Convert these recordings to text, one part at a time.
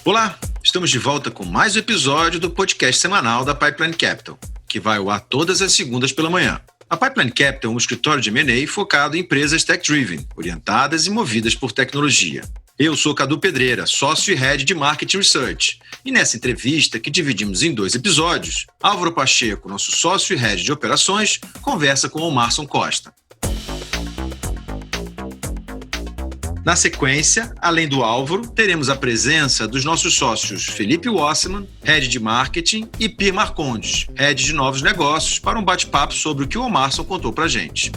Olá, estamos de volta com mais um episódio do podcast semanal da Pipeline Capital, que vai ao ar todas as segundas pela manhã. A Pipeline Capital é um escritório de M&A focado em empresas tech-driven, orientadas e movidas por tecnologia. Eu sou Cadu Pedreira, sócio e head de Market Research. E nessa entrevista, que dividimos em 2 episódios, Álvaro Pacheco, nosso sócio e head de operações, conversa com o Marson Costa. Na sequência, além do Álvaro, teremos a presença dos nossos sócios Felipe Wasserman, Head de Marketing, e Pir Marcondes, Head de Novos Negócios, para um bate-papo sobre o que o Marson contou para a gente.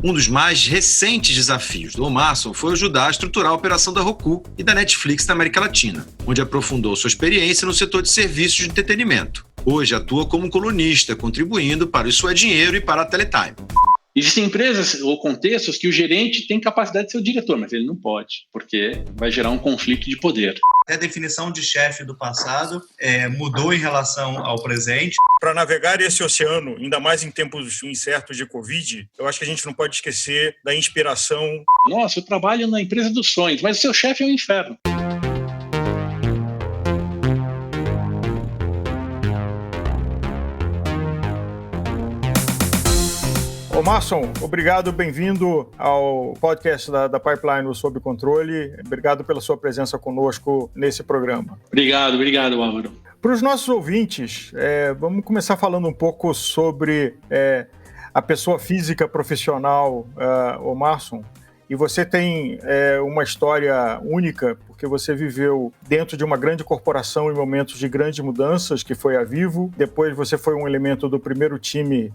Um dos mais recentes desafios do Marson foi ajudar a estruturar a operação da Roku e da Netflix na América Latina, onde aprofundou sua experiência no setor de serviços de entretenimento. Hoje atua como colunista, contribuindo para o Isso é Dinheiro e para a Teletime. Existem empresas ou contextos que o gerente tem capacidade de ser o diretor, mas ele não pode, porque vai gerar um conflito de poder. A definição de chefe do passado mudou em relação ao presente. Para navegar esse oceano, ainda mais em tempos incertos de Covid, eu acho que a gente não pode esquecer da inspiração. Nossa, eu trabalho na empresa dos sonhos, mas o seu chefe é um inferno. Ô Marson, obrigado, bem-vindo ao podcast da Pipeline Sob Controle. Obrigado pela sua presença conosco nesse programa. Obrigado, Álvaro. Para os nossos ouvintes, vamos começar falando um pouco sobre a pessoa física profissional, o Marson. E você tem uma história única, porque você viveu dentro de uma grande corporação em momentos de grandes mudanças, que foi a Vivo. Depois você foi um elemento do primeiro time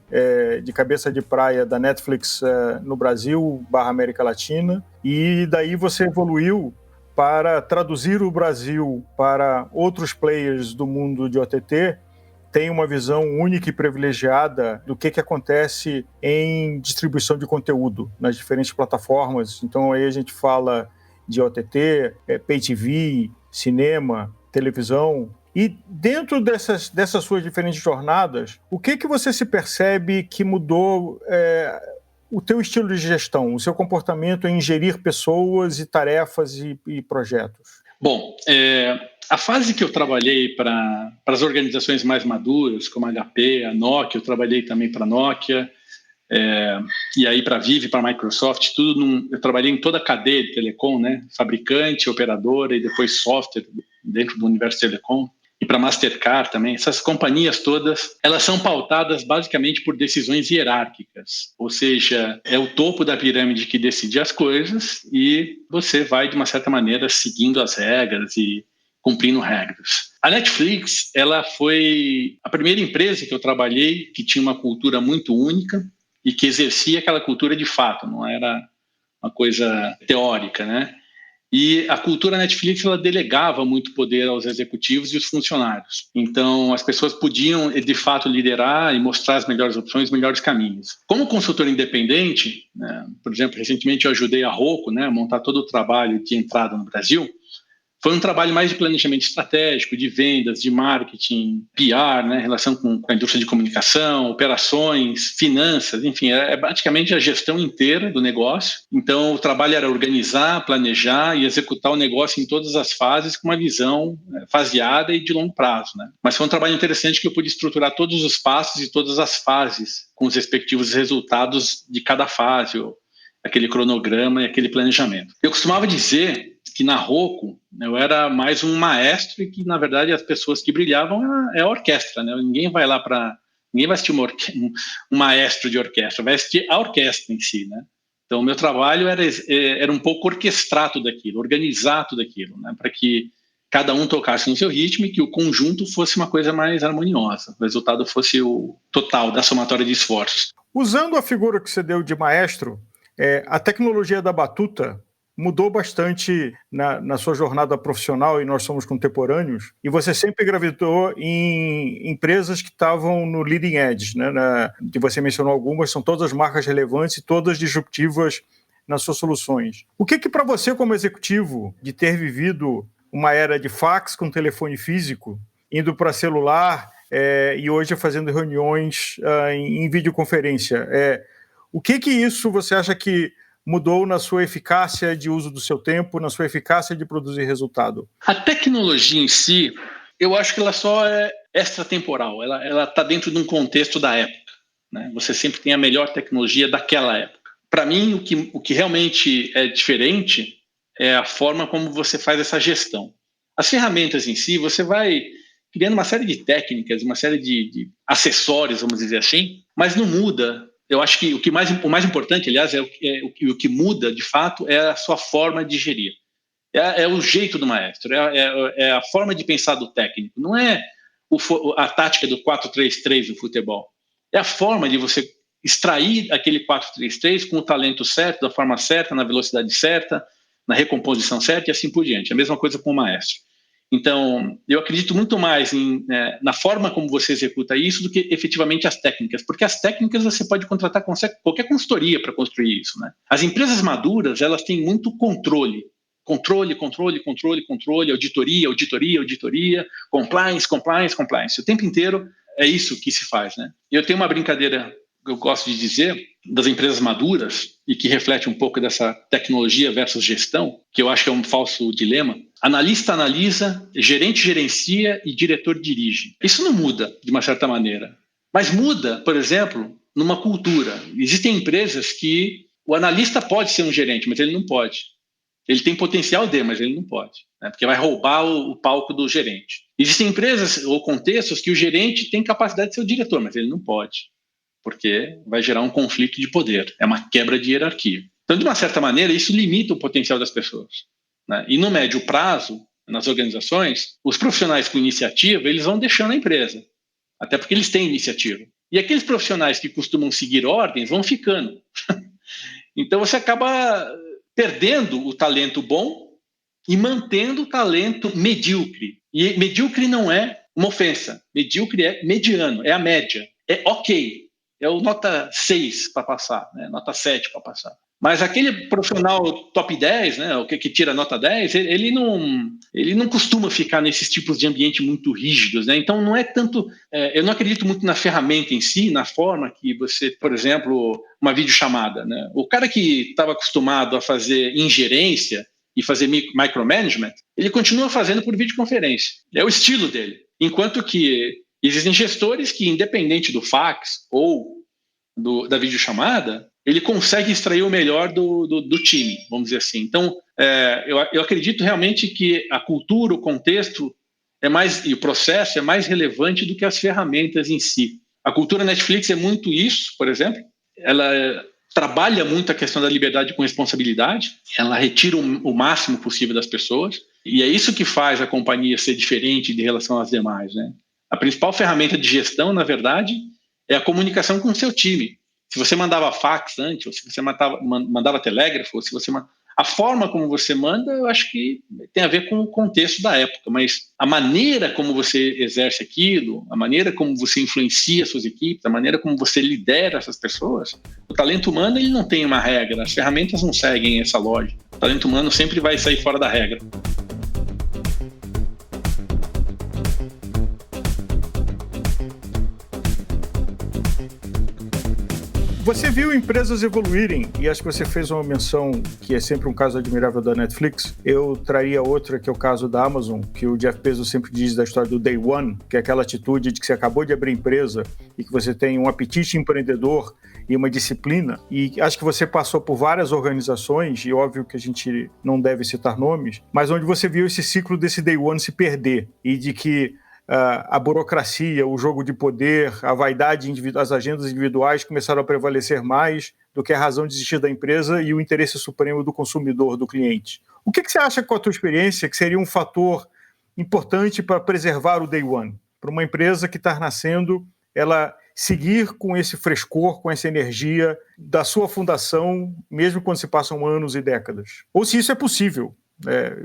de cabeça de praia da Netflix no Brasil, /América Latina. E daí você evoluiu para traduzir o Brasil para outros players do mundo de OTT. Tem uma visão única e privilegiada do que acontece em distribuição de conteúdo nas diferentes plataformas. Então, aí a gente fala de OTT, Pay TV, cinema, televisão. E dentro dessas suas diferentes jornadas, o que você se percebe que mudou o teu estilo de gestão, o seu comportamento em gerir pessoas e tarefas e projetos? Bom, a fase que eu trabalhei para as organizações mais maduras, como a HP, a Nokia, eu trabalhei também para a Nokia, e aí para a Vivo, para a Microsoft, eu trabalhei em toda a cadeia de telecom, né? Fabricante, operadora e depois software dentro do universo telecom, e para a Mastercard também. Essas companhias todas, elas são pautadas basicamente por decisões hierárquicas, ou seja, é o topo da pirâmide que decide as coisas e você vai, de uma certa maneira, seguindo as regras e cumprindo regras. A Netflix, ela foi a primeira empresa que eu trabalhei que tinha uma cultura muito única e que exercia aquela cultura de fato, não era uma coisa teórica, né? E a cultura Netflix, ela delegava muito poder aos executivos e os funcionários. Então, as pessoas podiam, de fato, liderar e mostrar as melhores opções, os melhores caminhos. Como consultor independente, né, por exemplo, recentemente eu ajudei a Roku, né, a montar todo o trabalho de entrada no Brasil. Foi um trabalho mais de planejamento estratégico, de vendas, de marketing, PR, né, relação com a indústria de comunicação, operações, finanças, enfim, é praticamente a gestão inteira do negócio. Então, o trabalho era organizar, planejar e executar o negócio em todas as fases com uma visão faseada e de longo prazo, né? Mas foi um trabalho interessante que eu pude estruturar todos os passos e todas as fases com os respectivos resultados de cada fase, aquele cronograma e aquele planejamento. Eu costumava dizer que na Roku eu era mais um maestro e que, na verdade, as pessoas que brilhavam é a orquestra, né? Ninguém vai assistir um maestro de orquestra, vai assistir a orquestra em si, né? Então, o meu trabalho era um pouco orquestrar tudo aquilo, organizar tudo aquilo, né? Para que cada um tocasse no seu ritmo e que o conjunto fosse uma coisa mais harmoniosa, o resultado fosse o total da somatória de esforços. Usando a figura que você deu de maestro, a tecnologia da batuta mudou bastante na sua jornada profissional e nós somos contemporâneos, e você sempre gravitou em empresas que estavam no leading edge, né? Que você mencionou algumas, são todas marcas relevantes e todas disruptivas nas suas soluções. O que para você, como executivo, de ter vivido uma era de fax com telefone físico, indo para celular e hoje fazendo reuniões em videoconferência, o que isso você acha que mudou na sua eficácia de uso do seu tempo, na sua eficácia de produzir resultado? A tecnologia em si, eu acho que ela só é extratemporal, ela está dentro de um contexto da época, né? Você sempre tem a melhor tecnologia daquela época. Para mim, o que realmente é diferente é a forma como você faz essa gestão. As ferramentas em si, você vai criando uma série de técnicas, uma série de acessórios, vamos dizer assim, mas não muda. Eu acho que o mais importante, aliás, o que muda, de fato, é a sua forma de gerir. É o jeito do maestro, é a forma de pensar do técnico. Não é a tática do 4-3-3 do futebol. É a forma de você extrair aquele 4-3-3 com o talento certo, da forma certa, na velocidade certa, na recomposição certa e assim por diante. A mesma coisa com o maestro. Então, eu acredito muito mais na forma como você executa isso do que efetivamente as técnicas, porque as técnicas você pode contratar qualquer consultoria para construir isso, né? As empresas maduras, elas têm muito controle, auditoria, compliance. O tempo inteiro é isso que se faz, né? Eu tenho uma brincadeira que eu gosto de dizer das empresas maduras e que reflete um pouco dessa tecnologia versus gestão, que eu acho que é um falso dilema. Analista analisa, gerente gerencia e diretor dirige. Isso não muda, de uma certa maneira. Mas muda, por exemplo, numa cultura. Existem empresas que o analista pode ser um gerente, mas ele não pode. Ele tem potencial mas ele não pode, né? Porque vai roubar o palco do gerente. Existem empresas ou contextos que o gerente tem capacidade de ser o diretor, mas ele não pode, porque vai gerar um conflito de poder. É uma quebra de hierarquia. Então, de uma certa maneira, isso limita o potencial das pessoas, né? E no médio prazo, nas organizações, os profissionais com iniciativa, eles vão deixando a empresa, até porque eles têm iniciativa. E aqueles profissionais que costumam seguir ordens vão ficando. Então, você acaba perdendo o talento bom e mantendo o talento medíocre. E medíocre não é uma ofensa. Medíocre é mediano, é a média. É ok. É o nota 6 para passar, né? Nota 7 para passar. Mas aquele profissional top 10, né, o que tira nota 10, ele não costuma ficar nesses tipos de ambiente muito rígidos, né? Então, não é tanto... eu não acredito muito na ferramenta em si, na forma que você, por exemplo, uma videochamada, né? O cara que estava acostumado a fazer ingerência e fazer micromanagement, ele continua fazendo por videoconferência. É o estilo dele. Enquanto que existem gestores que, independente do fax ou da videochamada, ele consegue extrair o melhor do time, vamos dizer assim. Então, eu acredito realmente que a cultura, o contexto e o processo é mais relevante do que as ferramentas em si. A cultura Netflix é muito isso, por exemplo. Ela trabalha muito a questão da liberdade com responsabilidade. Ela retira o máximo possível das pessoas. E é isso que faz a companhia ser diferente de relação às demais, né? A principal ferramenta de gestão, na verdade, é a comunicação com o seu time. Se você mandava fax antes, ou se você mandava telégrafo, ou se você a forma como você manda, eu acho que tem a ver com o contexto da época, mas a maneira como você exerce aquilo, a maneira como você influencia suas equipes, a maneira como você lidera essas pessoas, o talento humano ele não tem uma regra, as ferramentas não seguem essa lógica. O talento humano sempre vai sair fora da regra. Você viu empresas evoluírem, e acho que você fez uma menção que é sempre um caso admirável da Netflix. Eu traria outra, que é o caso da Amazon, que o Jeff Bezos sempre diz da história do Day One, que é aquela atitude de que você acabou de abrir empresa e que você tem um apetite empreendedor e uma disciplina. E acho que você passou por várias organizações, e óbvio que a gente não deve citar nomes, mas onde você viu esse ciclo desse Day One se perder e de que a burocracia, o jogo de poder, a vaidade, as agendas individuais começaram a prevalecer mais do que a razão de existir da empresa e o interesse supremo do consumidor, do cliente. O que você acha, com a tua experiência, que seria um fator importante para preservar o Day One? Para uma empresa que está nascendo, ela seguir com esse frescor, com essa energia da sua fundação, mesmo quando se passam anos e décadas. Ou se isso é possível.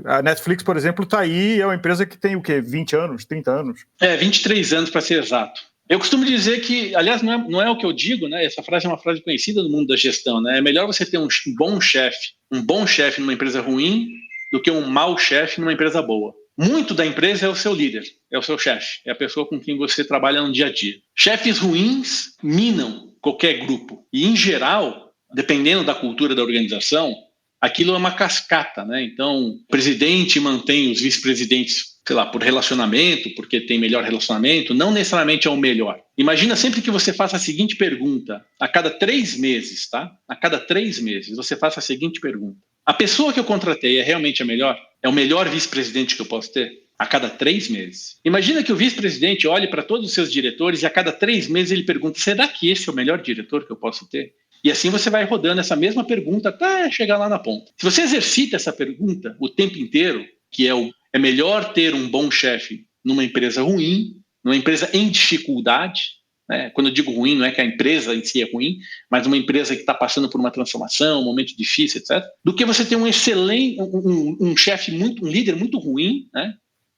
A Netflix, por exemplo, está aí, é uma empresa que tem o quê? 20 anos, 30 anos? 23 anos para ser exato. Eu costumo dizer que, aliás, não é o que eu digo, né? Essa frase é uma frase conhecida no mundo da gestão, né? É melhor você ter um bom chefe numa empresa ruim do que um mau chefe numa empresa boa. Muito da empresa é o seu líder, é o seu chefe, é a pessoa com quem você trabalha no dia a dia. Chefes ruins minam qualquer grupo e, em geral, dependendo da cultura da organização, aquilo é uma cascata, né? Então, o presidente mantém os vice-presidentes, sei lá, por relacionamento, porque tem melhor relacionamento, não necessariamente é o melhor. Imagina sempre que você faça a seguinte pergunta, a cada 3 meses, tá? A cada 3 meses, você faça a seguinte pergunta. A pessoa que eu contratei é realmente a melhor? É o melhor vice-presidente que eu posso ter? A cada 3 meses. Imagina que o vice-presidente olhe para todos os seus diretores e a cada 3 meses ele pergunta, será que esse é o melhor diretor que eu posso ter? E assim você vai rodando essa mesma pergunta até chegar lá na ponta. Se você exercita essa pergunta o tempo inteiro, que é melhor ter um bom chefe numa empresa ruim, numa empresa em dificuldade, né? Quando eu digo ruim, não é que a empresa em si é ruim, mas uma empresa que está passando por uma transformação, um momento difícil, etc., do que você ter um excelente, um chefe, um líder muito ruim, né?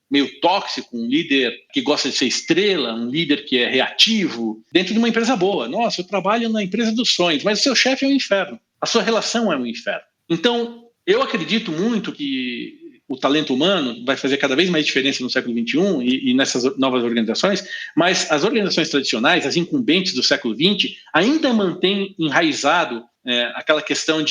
Meio tóxico, um líder que gosta de ser estrela, um líder que é reativo, dentro de uma empresa boa. Nossa, eu trabalho na empresa dos sonhos, mas o seu chefe é um inferno. A sua relação é um inferno. Então, eu acredito muito que o talento humano vai fazer cada vez mais diferença no século XXI e nessas novas organizações, mas as organizações tradicionais, as incumbentes do século XX, ainda mantêm enraizado aquela questão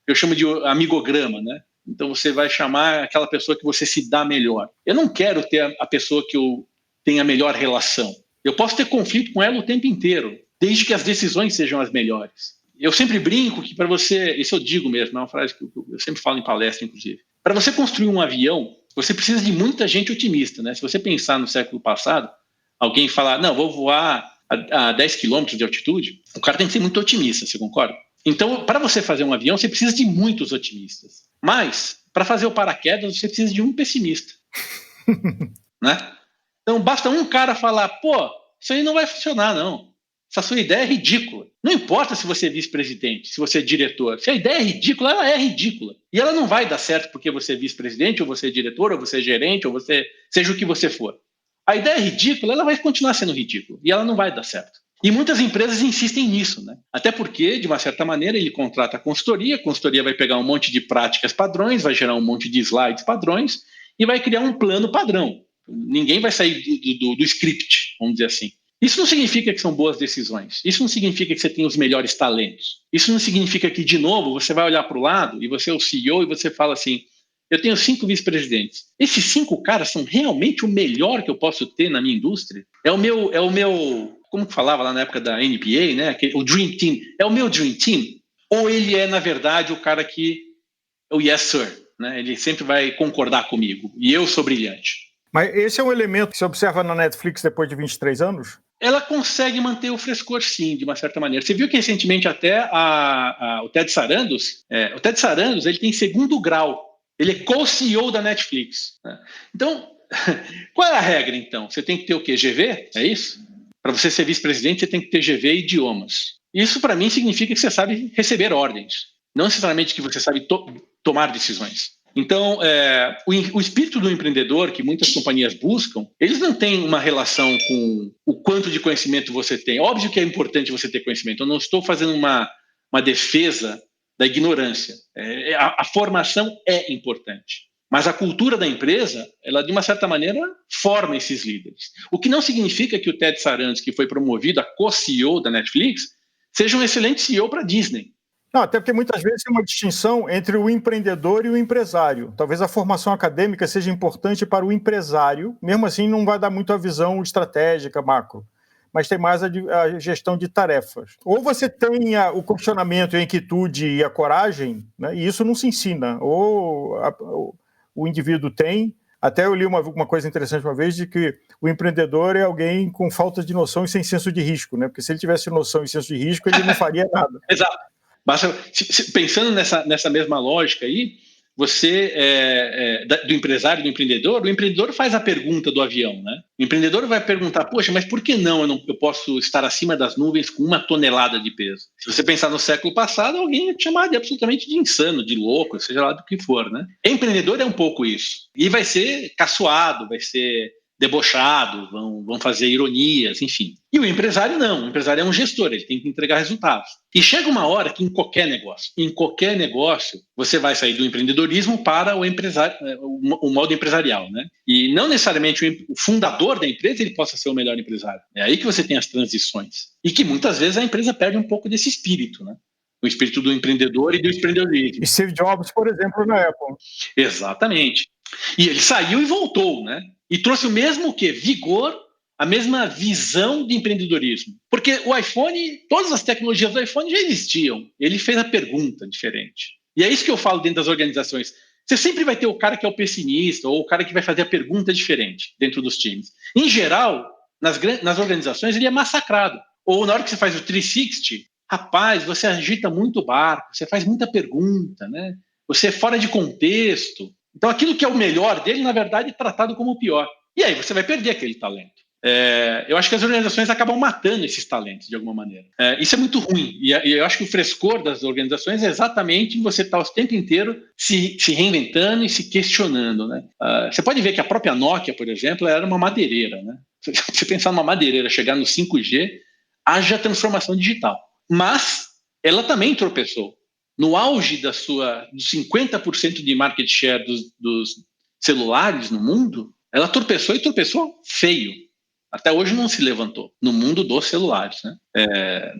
eu chamo de amigograma, né? Então você vai chamar aquela pessoa que você se dá melhor. Eu não quero ter a pessoa que eu tenha a melhor relação. Eu posso ter conflito com ela o tempo inteiro, desde que as decisões sejam as melhores. Eu sempre brinco que para você, isso eu digo mesmo, é uma frase que eu sempre falo em palestra, inclusive. Para você construir um avião, você precisa de muita gente otimista, né? Se você pensar no século passado, alguém falar, não, vou voar a 10 quilômetros de altitude, o cara tem que ser muito otimista, você concorda? Então, para você fazer um avião, você precisa de muitos otimistas. Mas, para fazer o paraquedas, você precisa de um pessimista. Né? Então, basta um cara falar, pô, isso aí não vai funcionar, não. Essa sua ideia é ridícula. Não importa se você é vice-presidente, se você é diretor. Se a ideia é ridícula, ela é ridícula. E ela não vai dar certo porque você é vice-presidente, ou você é diretor, ou você é gerente, ou você seja o que você for. A ideia é ridícula, ela vai continuar sendo ridícula. E ela não vai dar certo. E muitas empresas insistem nisso, né? Até porque, de uma certa maneira, ele contrata a consultoria vai pegar um monte de práticas padrões, vai gerar um monte de slides padrões e vai criar um plano padrão. Ninguém vai sair do script, vamos dizer assim. Isso não significa que são boas decisões. Isso não significa que você tem os melhores talentos. Isso não significa que, de novo, você vai olhar para o lado e você é o CEO e você fala assim, eu tenho 5 vice-presidentes. Esses 5 caras são realmente o melhor que eu posso ter na minha indústria? É o meu como que falava lá na época da NBA, né? O Dream Team. É o meu Dream Team? Ou ele é, na verdade, o cara que é o yes, sir, né? Ele sempre vai concordar comigo. E eu sou brilhante. Mas esse é um elemento que você observa na Netflix depois de 23 anos? Ela consegue manter o frescor, sim, de uma certa maneira. Você viu que recentemente até o Ted Sarandos, ele tem 2º grau. Ele é co-CEO da Netflix. Né? Então, qual é a regra, então? Você tem que ter o quê? GV? É isso? Para você ser vice-presidente, você tem que ter GV e idiomas. Isso, para mim, significa que você sabe receber ordens. Não necessariamente que você sabe tomar decisões. Então, o espírito do empreendedor, que muitas companhias buscam, eles não têm uma relação com o quanto de conhecimento você tem. Óbvio que é importante você ter conhecimento. Eu não estou fazendo uma defesa da ignorância. A formação é importante. Mas a cultura da empresa, ela, de uma certa maneira, forma esses líderes. O que não significa que o Ted Sarandos, que foi promovido a co-CEO da Netflix, seja um excelente CEO para a Disney. Não, até porque muitas vezes tem uma distinção entre o empreendedor e o empresário. Talvez a formação acadêmica seja importante para o empresário, mesmo assim não vai dar muito a visão estratégica, macro, mas tem mais a gestão de tarefas. Ou você tem o questionamento, a inquietude e a coragem, né, e isso não se ensina, ou o indivíduo tem. Até eu li uma coisa interessante uma vez, de que o empreendedor é alguém com falta de noção e sem senso de risco, né? Porque se ele tivesse noção e senso de risco, ele não faria nada. Exato. Pensando nessa mesma lógica aí, você, do empresário, do empreendedor, o empreendedor faz a pergunta do avião, né? O empreendedor vai perguntar, poxa, mas por que eu posso estar acima das nuvens com 1 tonelada de peso? Se você pensar no século passado, alguém ia te chamar absolutamente de insano, de louco, seja lá do que for, né? Empreendedor é um pouco isso. E vai ser caçoado, vai ser debochado, vão fazer ironias, enfim. E o empresário não, o empresário é um gestor, ele tem que entregar resultados. E chega uma hora que em qualquer negócio, você vai sair do empreendedorismo para o modo empresarial, né? E não necessariamente o fundador da empresa ele possa ser o melhor empresário. É aí que você tem as transições. E que muitas vezes a empresa perde um pouco desse espírito, né? O espírito do empreendedor e do empreendedorismo. E Steve Jobs, por exemplo, na Apple. Exatamente. E ele saiu e voltou, né? E trouxe o mesmo vigor, a mesma visão de empreendedorismo. Porque o iPhone, todas as tecnologias do iPhone já existiam. Ele fez a pergunta diferente. E é isso que eu falo dentro das organizações. Você sempre vai ter o cara que é o pessimista ou o cara que vai fazer a pergunta diferente dentro dos times. Em geral, nas organizações, ele é massacrado. Ou na hora que você faz o 360, rapaz, você agita muito o barco, você faz muita pergunta, né? Você é fora de contexto. Então, aquilo que é o melhor dele, na verdade, é tratado como o pior. E aí você vai perder aquele talento. Eu acho que as organizações acabam matando esses talentos, de alguma maneira. Isso é muito ruim. E eu acho que o frescor das organizações é exatamente você estar o tempo inteiro se reinventando e se questionando, né? Você pode ver que a própria Nokia, por exemplo, era uma madeireira, né? Se pensar numa madeireira chegar no 5G, haja transformação digital. Mas ela também tropeçou. No auge dos 50% de market share dos celulares no mundo, ela tropeçou e tropeçou feio. Até hoje não se levantou no mundo dos celulares, né?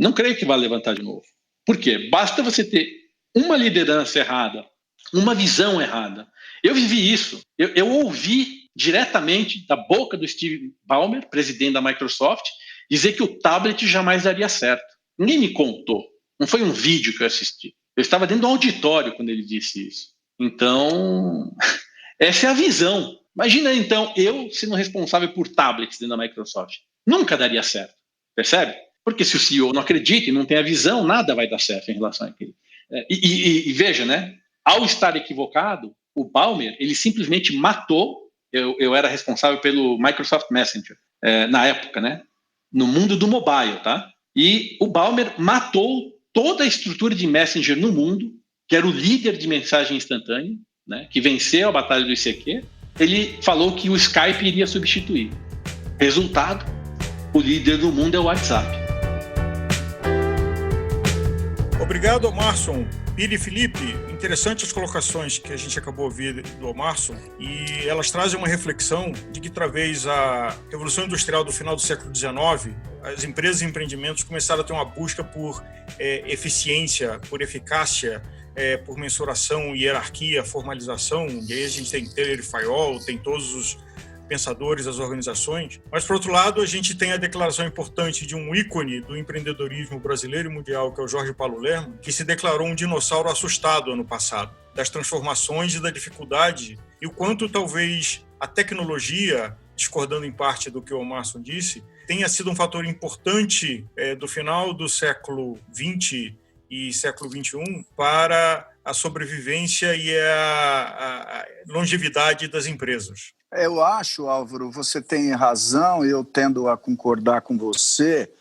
Não creio que vá levantar de novo. Por quê? Basta você ter uma liderança errada, uma visão errada. Eu vivi isso. Eu ouvi diretamente da boca do Steve Ballmer, presidente da Microsoft, dizer que o tablet jamais daria certo. Ninguém me contou. Não foi um vídeo que eu assisti. Eu estava dentro do auditório quando ele disse isso. Então, essa é a visão. Imagina, então, eu sendo responsável por tablets dentro da Microsoft. Nunca daria certo. Percebe? Porque se o CEO não acredita e não tem a visão, nada vai dar certo em relação àquilo. E veja, né? Ao estar equivocado, o Ballmer, ele simplesmente matou. Eu era responsável pelo Microsoft Messenger na época, né? No mundo do mobile, tá? E o Ballmer matou toda a estrutura de Messenger no mundo, que era o líder de mensagem instantânea, né? Que venceu a batalha do ICQ. Ele falou que o Skype iria substituir. Resultado, o líder do mundo é o WhatsApp. Obrigado, Omarson. Pili e Felipe, interessantes as colocações que a gente acabou de ouvir do Omarson, e elas trazem uma reflexão de que, através da Revolução Industrial do final do século XIX, as empresas e empreendimentos começaram a ter uma busca por eficiência, por eficácia, por mensuração, hierarquia, formalização. E aí a gente tem Taylor e Fayol, tem todos os pensadores das organizações. Mas, por outro lado, a gente tem a declaração importante de um ícone do empreendedorismo brasileiro e mundial, que é o Jorge Paulo Lehrman, que se declarou um dinossauro assustado ano passado, das transformações e da dificuldade, e o quanto talvez a tecnologia, discordando em parte do que o Omarson disse, tenha sido um fator importante do final do século XX e século XXI para a sobrevivência e a longevidade das empresas. Eu acho, Álvaro, você tem razão, eu tendo a concordar com você.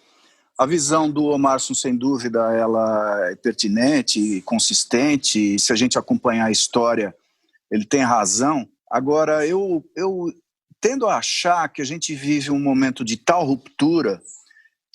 A visão do Omarson, sem dúvida, ela é pertinente e consistente, e se a gente acompanhar a história, ele tem razão. Agora, eu tendo a achar que a gente vive um momento de tal ruptura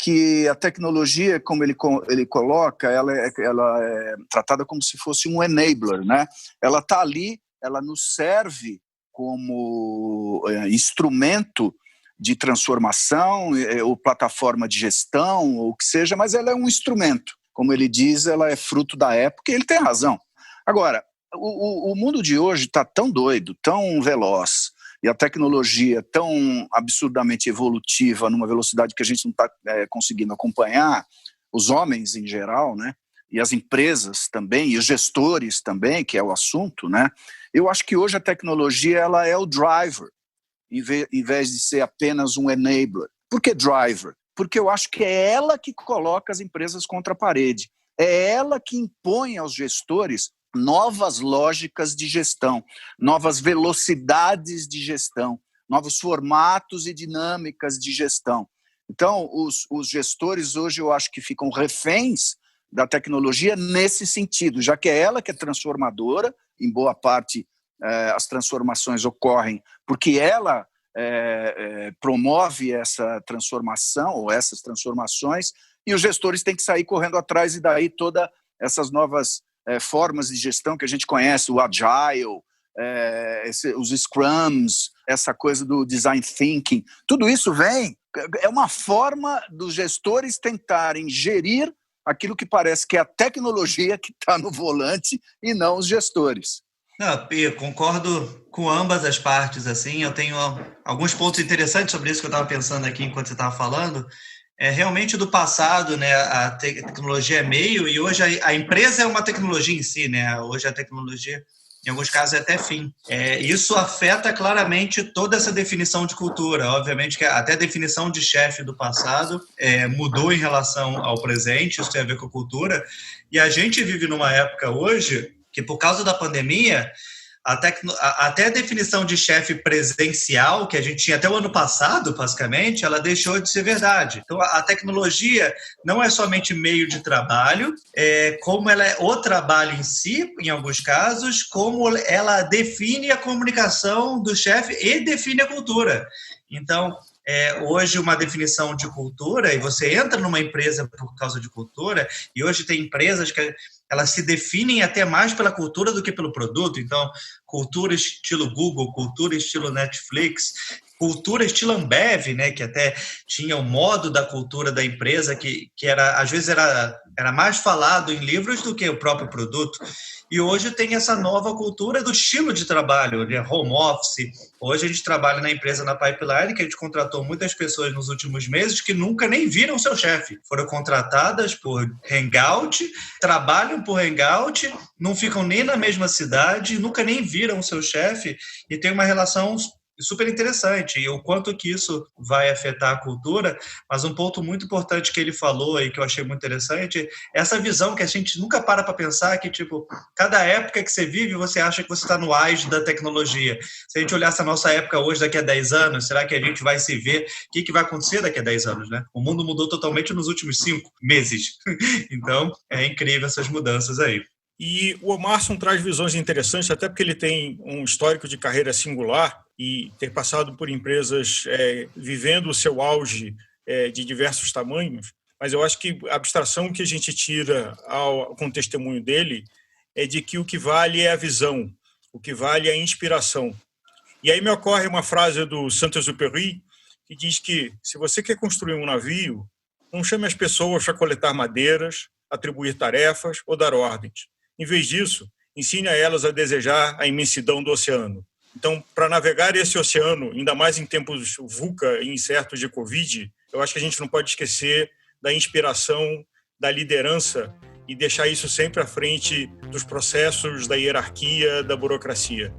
que a tecnologia, como ele coloca, ela é tratada como se fosse um enabler, né? Ela está ali, ela nos serve como instrumento de transformação, ou plataforma de gestão, ou o que seja, mas ela é um instrumento. Como ele diz, ela é fruto da época, e ele tem razão. Agora, o mundo de hoje está tão doido, tão veloz, e a tecnologia tão absurdamente evolutiva, numa velocidade que a gente não está conseguindo acompanhar, os homens em geral, né? E as empresas também, e os gestores também, que é o assunto, né? Eu acho que hoje a tecnologia ela é o driver, em vez de ser apenas um enabler. Por que driver? Porque eu acho que é ela que coloca as empresas contra a parede. É ela que impõe aos gestores novas lógicas de gestão, novas velocidades de gestão, novos formatos e dinâmicas de gestão. Então, os gestores hoje eu acho que ficam reféns da tecnologia nesse sentido, já que é ela que é transformadora, em boa parte as transformações ocorrem porque ela promove essa transformação ou essas transformações, e os gestores têm que sair correndo atrás, e daí todas essas novas formas de gestão que a gente conhece, o Agile, os Scrums, essa coisa do Design Thinking, tudo isso é uma forma dos gestores tentarem gerir aquilo que parece que é a tecnologia que está no volante e não os gestores. Não, eu concordo com ambas as partes, assim. Eu tenho alguns pontos interessantes sobre isso que eu estava pensando aqui enquanto você estava falando. Realmente do passado, né, a tecnologia é meio, e hoje a empresa é uma tecnologia em si, né? Hoje a tecnologia, em alguns casos, é até fim. Isso afeta claramente toda essa definição de cultura. Obviamente que até a definição de chefe do passado mudou em relação ao presente, isso tem a ver com a cultura, e a gente vive numa época hoje que, por causa da pandemia, até a definição de chefe presencial, que a gente tinha até o ano passado, basicamente, ela deixou de ser verdade. Então, a tecnologia não é somente meio de trabalho, como ela é o trabalho em si, em alguns casos, como ela define a comunicação do chefe e define a cultura. Então, hoje uma definição de cultura, e você entra numa empresa por causa de cultura, e hoje tem empresas que elas se definem até mais pela cultura do que pelo produto. Então, cultura estilo Google, cultura estilo Netflix, cultura estilo Ambev, né, que até tinha o modo da cultura da empresa que era, às vezes era mais falado em livros do que o próprio produto. E hoje tem essa nova cultura do estilo de trabalho, de home office. Hoje a gente trabalha na empresa, na Pipeline, que a gente contratou muitas pessoas nos últimos meses que nunca nem viram seu chefe. Foram contratadas por Hangout, trabalham por Hangout, não ficam nem na mesma cidade, nunca nem viram seu chefe e tem uma relação super interessante, e o quanto que isso vai afetar a cultura. Mas um ponto muito importante que ele falou e que eu achei muito interessante, é essa visão que a gente nunca para pensar, que tipo, cada época que você vive, você acha que você está no auge da tecnologia. Se a gente olhar essa nossa época hoje, daqui a 10 anos, será que a gente vai se ver? O que vai acontecer daqui a 10 anos, né? O mundo mudou totalmente nos últimos 5 meses. Então, é incrível essas mudanças aí. E o Omarson traz visões interessantes, até porque ele tem um histórico de carreira singular e ter passado por empresas vivendo o seu auge de diversos tamanhos, mas eu acho que a abstração que a gente tira com o testemunho dele é de que o que vale é a visão, o que vale é a inspiração. E aí me ocorre uma frase do Saint-Exupéry que diz que se você quer construir um navio, não chame as pessoas para coletar madeiras, atribuir tarefas ou dar ordens. Em vez disso, ensine a elas a desejar a imensidão do oceano. Então, para navegar esse oceano, ainda mais em tempos VUCA e incertos de Covid, eu acho que a gente não pode esquecer da inspiração, da liderança e deixar isso sempre à frente dos processos, da hierarquia, da burocracia.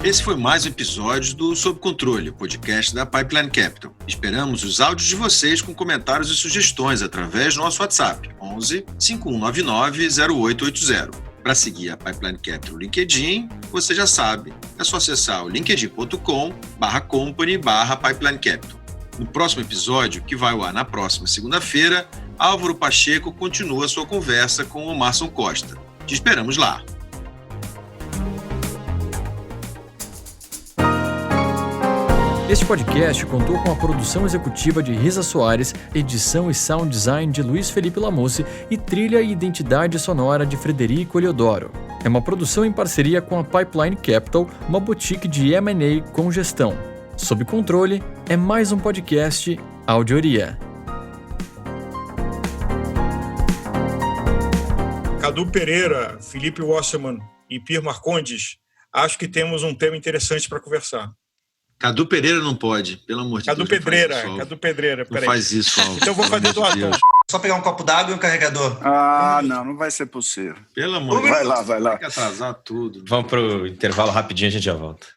Esse foi mais um episódio do Sob Controle, podcast da Pipeline Capital. Esperamos os áudios de vocês com comentários e sugestões através do nosso WhatsApp, 11 5199 0880. Para seguir a Pipeline Capital no LinkedIn, você já sabe, é só acessar o linkedin.com/company/Pipeline Capital. No próximo episódio, que vai ao ar na próxima segunda-feira, Álvaro Pacheco continua sua conversa com o Omarson Costa. Te esperamos lá! Este podcast contou com a produção executiva de Risa Soares, edição e sound design de Luiz Felipe Lamusse e trilha e identidade sonora de Frederico Eliodoro. É uma produção em parceria com a Pipeline Capital, uma boutique de M&A com gestão. Sob Controle é mais um podcast Audioria. Cadu Pereira, Felipe Wasserman e Pierre Marcondes, acho que temos um tema interessante para conversar. Cadu Pereira não pode, pelo amor de Deus. Cadu Pedreira, peraí. Não faz isso, Álvaro. Então eu vou fazer do ator. Só pegar um copo d'água e um carregador. Não vai ser possível. Pelo amor de Deus. Vai lá. Tem que atrasar tudo. Vamos pro intervalo rapidinho, a gente já volta.